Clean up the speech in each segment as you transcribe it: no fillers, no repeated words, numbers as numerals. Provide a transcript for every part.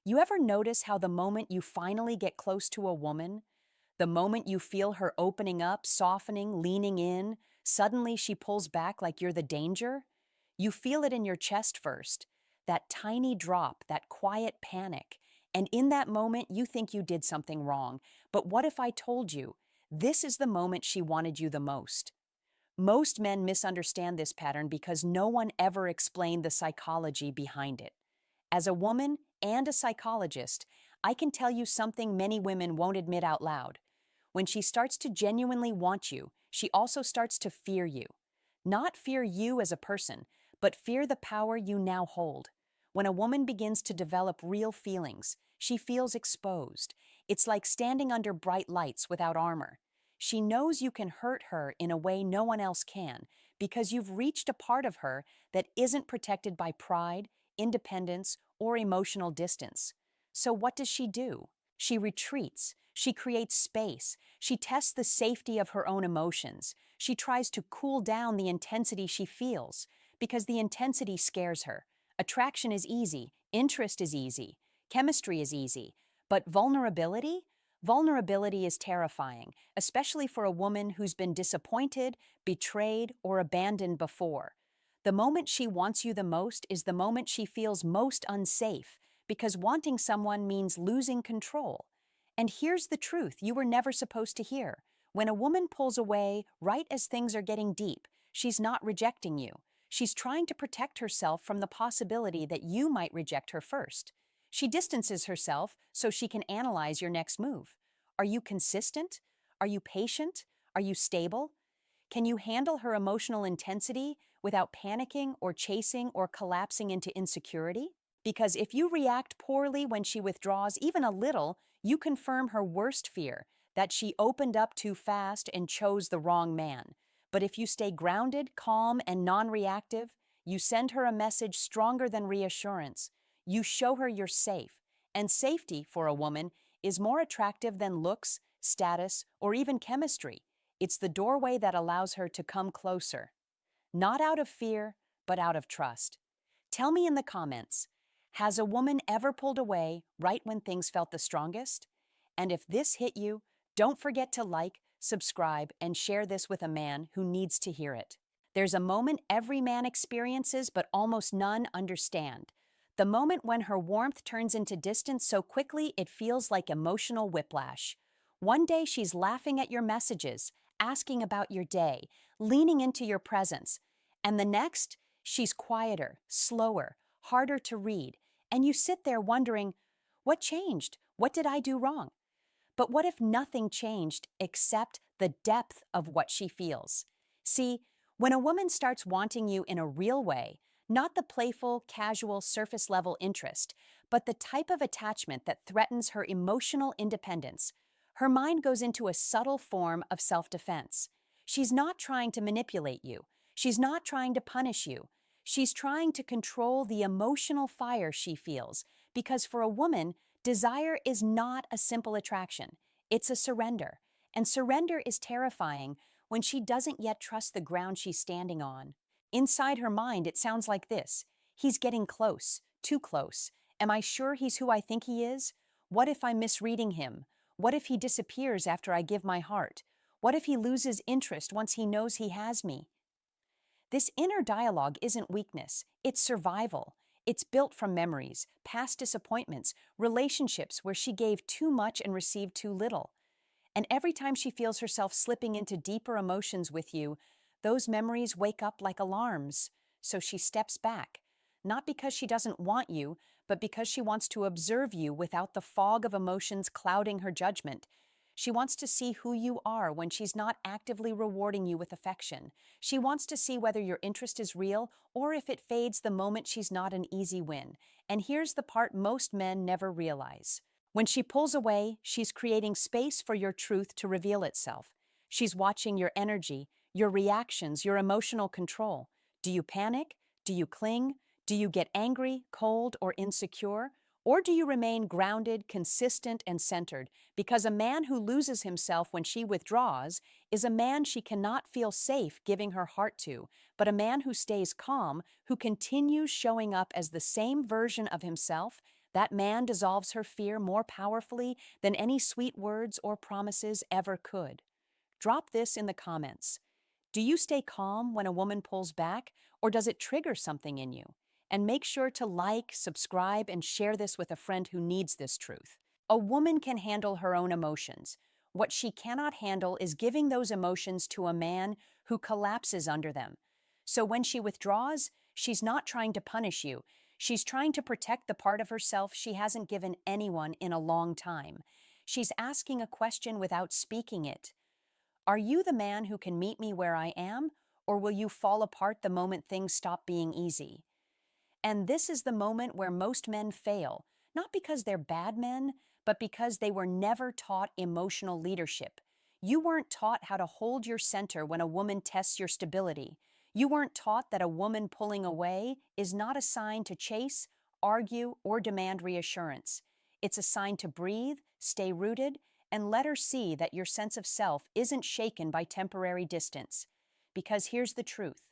You ever notice how the moment you finally get close to a woman, the moment you feel her opening up, softening, leaning in, suddenly she pulls back like you're the danger? You feel it in your chest first, that tiny drop, that quiet panic. And in that moment, you think you did something wrong. But what if I told you, this is the moment she wanted you the most? Most men misunderstand this pattern because no one ever explained the psychology behind it. As a woman and a psychologist, I can tell you something many women won't admit out loud. When she starts to genuinely want you, she also starts to fear you. Not fear you as a person, but fear the power you now hold. When a woman begins to develop real feelings, she feels exposed. It's like standing under bright lights without armor. She knows you can hurt her in a way no one else can, because you've reached a part of her that isn't protected by pride, independence, or emotional distance. So what does she do? She retreats. She creates space. She tests the safety of her own emotions. She tries to cool down the intensity she feels, because the intensity scares her. Attraction is easy. Interest is easy. Chemistry is easy. But vulnerability? Vulnerability is terrifying, especially for a woman who's been disappointed, betrayed, or abandoned before. The moment she wants you the most is the moment she feels most unsafe, because wanting someone means losing control. And here's the truth you were never supposed to hear. When a woman pulls away right as things are getting deep, she's not rejecting you. She's trying to protect herself from the possibility that you might reject her first. She distances herself so she can analyze your next move. Are you consistent? Are you patient? Are you stable? Can you handle her emotional intensity without panicking or chasing or collapsing into insecurity? Because if you react poorly when she withdraws even a little, you confirm her worst fear, that she opened up too fast and chose the wrong man. But if you stay grounded, calm, and non-reactive, you send her a message stronger than reassurance. You show her you're safe. And safety, for a woman, is more attractive than looks, status, or even chemistry. It's the doorway that allows her to come closer. Not out of fear, but out of trust. Tell me in the comments, has a woman ever pulled away right when things felt the strongest? And if this hit you, don't forget to like, subscribe, and share this with a man who needs to hear it. There's a moment every man experiences, but almost none understand. The moment when her warmth turns into distance so quickly it feels like emotional whiplash. One day she's laughing at your messages, asking about your day, leaning into your presence. And the next, she's quieter, slower, harder to read, and you sit there wondering, what changed? What did I do wrong? But what if nothing changed except the depth of what she feels? See, when a woman starts wanting you in a real way, not the playful, casual, surface-level interest, but the type of attachment that threatens her emotional independence, her mind goes into a subtle form of self-defense. She's not trying to manipulate you. She's not trying to punish you. She's trying to control the emotional fire she feels, because for a woman, desire is not a simple attraction. It's a surrender. And surrender is terrifying when she doesn't yet trust the ground she's standing on. Inside her mind, it sounds like this. He's getting close, too close. Am I sure he's who I think he is? What if I'm misreading him? What if he disappears after I give my heart? What if he loses interest once he knows he has me? This inner dialogue isn't weakness, it's survival. It's built from memories, past disappointments, relationships where she gave too much and received too little. And every time she feels herself slipping into deeper emotions with you, those memories wake up like alarms. So she steps back, not because she doesn't want you, but because she wants to observe you without the fog of emotions clouding her judgment. She wants to see who you are when she's not actively rewarding you with affection. She wants to see whether your interest is real or if it fades the moment she's not an easy win. And here's the part most men never realize. When she pulls away, she's creating space for your truth to reveal itself. She's watching your energy, your reactions, your emotional control. Do you panic? Do you cling? Do you get angry, cold, or insecure? Or do you remain grounded, consistent, and centered? Because a man who loses himself when she withdraws is a man she cannot feel safe giving her heart to, but a man who stays calm, who continues showing up as the same version of himself, That man dissolves her fear more powerfully than any sweet words or promises ever could. Drop this in the comments. Do you stay calm when a woman pulls back, or does it trigger something in you? And make sure to like, subscribe, and share this with a friend who needs this truth. A woman can handle her own emotions. What she cannot handle is giving those emotions to a man who collapses under them. So when she withdraws, she's not trying to punish you. She's trying to protect the part of herself she hasn't given anyone in a long time. She's asking a question without speaking it. Are you the man who can meet me where I am, or will you fall apart the moment things stop being easy? And this is the moment where most men fail, not because they're bad men, but because they were never taught emotional leadership. You weren't taught how to hold your center when a woman tests your stability. You weren't taught that a woman pulling away is not a sign to chase, argue, or demand reassurance. It's a sign to breathe, stay rooted, and let her see that your sense of self isn't shaken by temporary distance. Because here's the truth.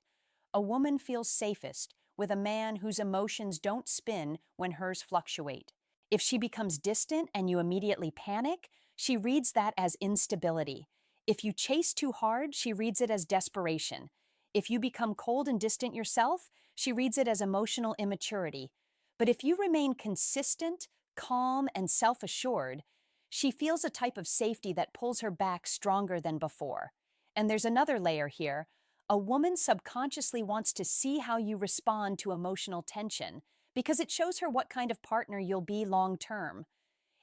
A woman feels safest with a man whose emotions don't spin when hers fluctuate. If she becomes distant and you immediately panic, she reads that as instability. If you chase too hard, she reads it as desperation. If you become cold and distant yourself, she reads it as emotional immaturity. But if you remain consistent, calm, and self-assured, she feels a type of safety that pulls her back stronger than before. And there's another layer here. A woman subconsciously wants to see how you respond to emotional tension because it shows her what kind of partner you'll be long term.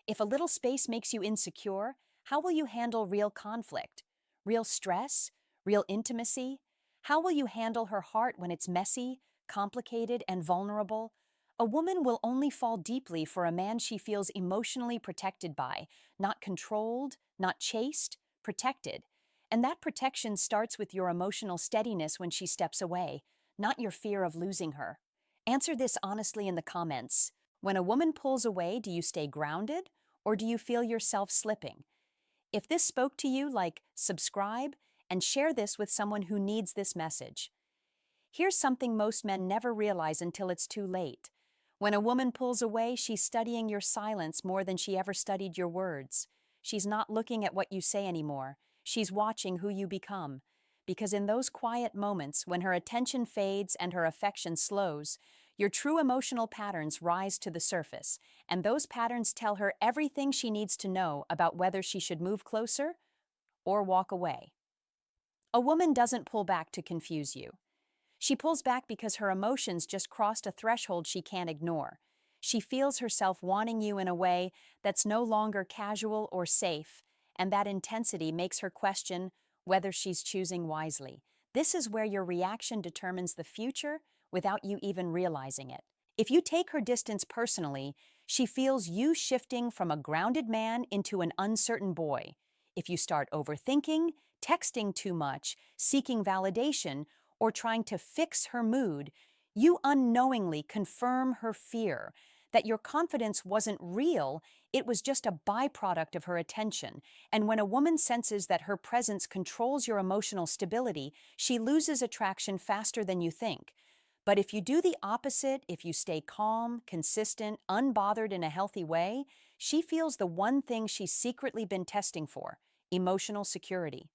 If a little space makes you insecure, how will you handle real conflict? Real stress? Real intimacy? How will you handle her heart when it's messy, complicated, and vulnerable? A woman will only fall deeply for a man she feels emotionally protected by, not controlled, not chased, protected. And that protection starts with your emotional steadiness when she steps away, not your fear of losing her. Answer this honestly in the comments. When a woman pulls away, do you stay grounded or do you feel yourself slipping? If this spoke to you, like, subscribe, and share this with someone who needs this message. Here's something most men never realize until it's too late. When a woman pulls away, she's studying your silence more than she ever studied your words. She's not looking at what you say anymore. She's watching who you become. Because in those quiet moments, when her attention fades and her affection slows, your true emotional patterns rise to the surface, and those patterns tell her everything she needs to know about whether she should move closer or walk away. A woman doesn't pull back to confuse you. She pulls back because her emotions just crossed a threshold she can't ignore. She feels herself wanting you in a way that's no longer casual or safe, and that intensity makes her question whether she's choosing wisely. This is where your reaction determines the future without you even realizing it. If you take her distance personally, she feels you shifting from a grounded man into an uncertain boy. If you start overthinking, texting too much, seeking validation, or trying to fix her mood, you unknowingly confirm her fear that your confidence wasn't real, it was just a byproduct of her attention. And when a woman senses that her presence controls your emotional stability, she loses attraction faster than you think. But if you do the opposite, if you stay calm, consistent, unbothered in a healthy way, she feels the one thing she's secretly been testing for: emotional security.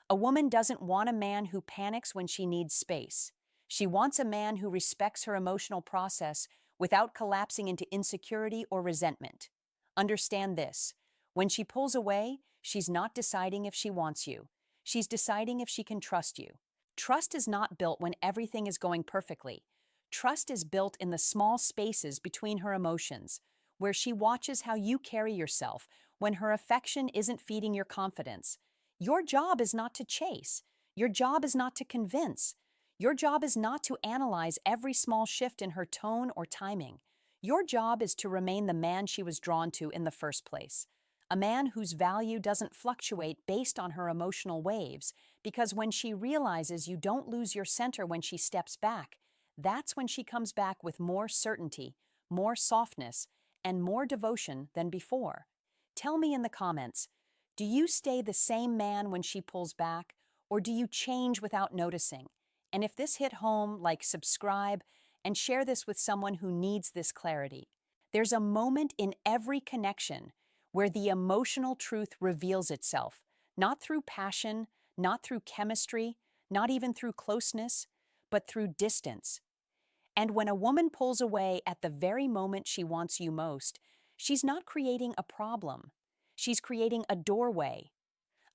A woman doesn't want a man who panics when she needs space. She wants a man who respects her emotional process without collapsing into insecurity or resentment. Understand this. When she pulls away, she's not deciding if she wants you. She's deciding if she can trust you. Trust is not built when everything is going perfectly. Trust is built in the small spaces between her emotions, where she watches how you carry yourself when her affection isn't feeding your confidence. Your job is not to chase. Your job is not to convince. Your job is not to analyze every small shift in her tone or timing. Your job is to remain the man she was drawn to in the first place. A man whose value doesn't fluctuate based on her emotional waves, because when she realizes you don't lose your center when she steps back, that's when she comes back with more certainty, more softness, and more devotion than before. Tell me in the comments, do you stay the same man when she pulls back, or do you change without noticing? And if this hit home, like, subscribe and share this with someone who needs this clarity. There's a moment in every connection where the emotional truth reveals itself, not through passion, not through chemistry, not even through closeness, but through distance. And when a woman pulls away at the very moment she wants you most, she's not creating a problem. She's creating a doorway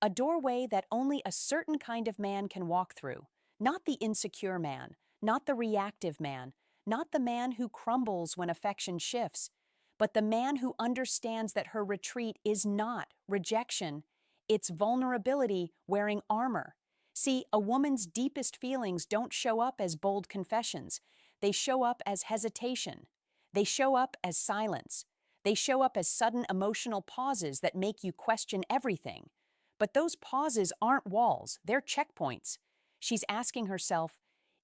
that only a certain kind of man can walk through, not the insecure man, not the reactive man, not the man who crumbles when affection shifts, but the man who understands that her retreat is not rejection, it's vulnerability wearing armor. See, a woman's deepest feelings don't show up as bold confessions. They show up as hesitation. They show up as silence. They show up as sudden emotional pauses that make you question everything. But those pauses aren't walls, they're checkpoints. She's asking herself,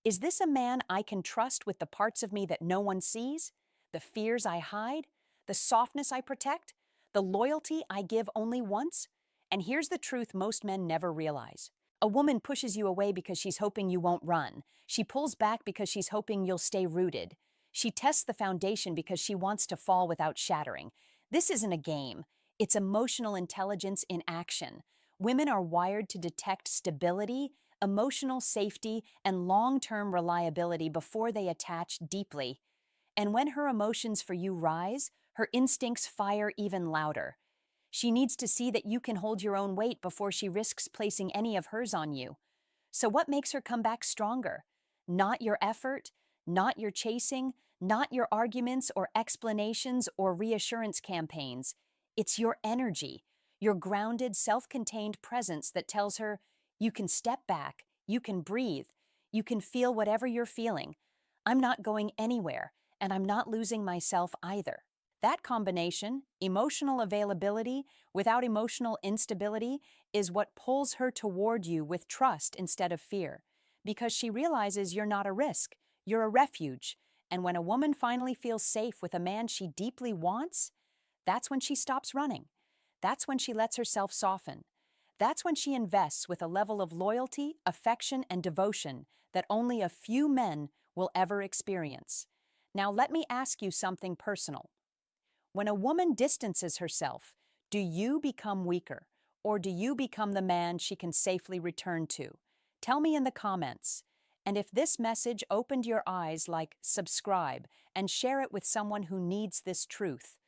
is this a man I can trust with the parts of me that no one sees? The fears I hide? The softness I protect? The loyalty I give only once? And here's the truth most men never realize. A woman pushes you away because she's hoping you won't run. She pulls back because she's hoping you'll stay rooted. She tests the foundation because she wants to fall without shattering. This isn't a game. It's emotional intelligence in action. Women are wired to detect stability, emotional safety, and long-term reliability before they attach deeply. And when her emotions for you rise, her instincts fire even louder. She needs to see that you can hold your own weight before she risks placing any of hers on you. So what makes her come back stronger? Not your effort, not your chasing, not your arguments or explanations or reassurance campaigns. It's your energy, your grounded, self-contained presence that tells her you can step back, you can breathe, you can feel whatever you're feeling. I'm not going anywhere, and I'm not losing myself either. That combination, emotional availability without emotional instability, is what pulls her toward you with trust instead of fear, because she realizes you're not a risk, you're a refuge. And when a woman finally feels safe with a man she deeply wants, that's when she stops running. That's when she lets herself soften. That's when she invests with a level of loyalty, affection, and devotion that only a few men will ever experience. Now, let me ask you something personal. When a woman distances herself, do you become weaker, or do you become the man she can safely return to? Tell me in the comments. And if this message opened your eyes, like, subscribe, and share it with someone who needs this truth.